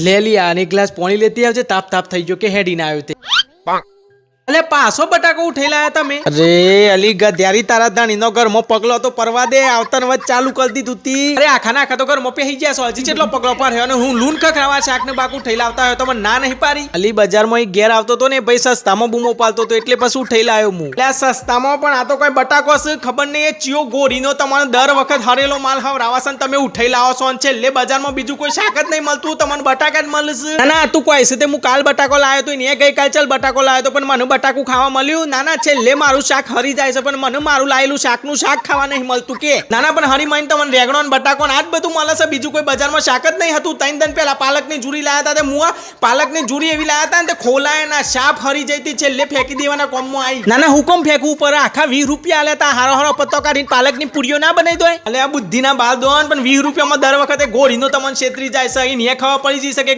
લે લી આને એક ગ્લાસ પાણી લેતી આવજે. તાપ તાપ થઈ ગયો કે હેડીને આવ્યો તે. અલે પાછો બટાકો ઉઠાઈ લાયા તમે. અરે અલી ગધ્યારી તારા ધણીનો ઘરમાં પગલો તો પરવા દે. આવતન વચ ચાલુ કરી દીધું તી. અરે આખા ના આખા તો ઘરમાં પેહી ગયા છો. હજી કેટલો પગલો પર હે અને હું લૂન ખખરાવા શાક ને બાકુ ઉઠાઈ લાવતા હોય તો મને ના નહીં પારી. અલી બજારમાં એક ઘેર આવતો તો ને ભાઈ સસ્તામાં બૂમો પાલતો તો એટલે પછી ઉઠાઈ લાયો હું. એટલે સસ્તામાં પણ આ તો કોઈ બટાકો છે ખબર નહીં એ ચિયો ગોરીનો તમારો દર વખત હરેલો માલ હવરાવાસન તમે ઉઠાઈ લાવો છો અને છેલ્લે બજારમાં બીજું કોઈ શાક જ નહીં મળતું તમને બટાકા જ મળશે. ના ના તું કોઈ છે તે હું કાલ બટાકો લાવ્યો તો ને ગઈકાલ ચાલ બટાકો લાવ્યો તો પણ મને બટાકું ખાવા મળ્યું. નાના છેલ્લે મારું શાક હરી જાય છે પણ મને મારું લાયેલું શાકનું શાક ખાવા નહીં મળતું કે. નાના પણ હરી માઈને તમને રેગણો ને બટાકો ને આ જ બધું મળે છે. બીજું કોઈ બજારમાં શાક જ નહીં હતું. 3 દિન પહેલા પાલકની જુરી લાયા હતા તે મુઆ પાલકની જુરી એવી લાયા હતા ને તે ખોલાય ના શાપ હરી જઈતી છેલ્લે ફેંકી દેવાના કોમમાં આવી. નાના હુકમ ફેંકવું પર આખા 20 રૂપિયા આલ્યા હારો હારો પત્તો કાઢીને પાલકની પૂરીઓ ના બનાવી દો. એટલે આ બુદ્ધિના બાલ દોન પણ 20 રૂપિયામાં દર વખતે ગોળીનો તમને છેતરી જાય છે. અહીં ખબર પડી જઈ શકે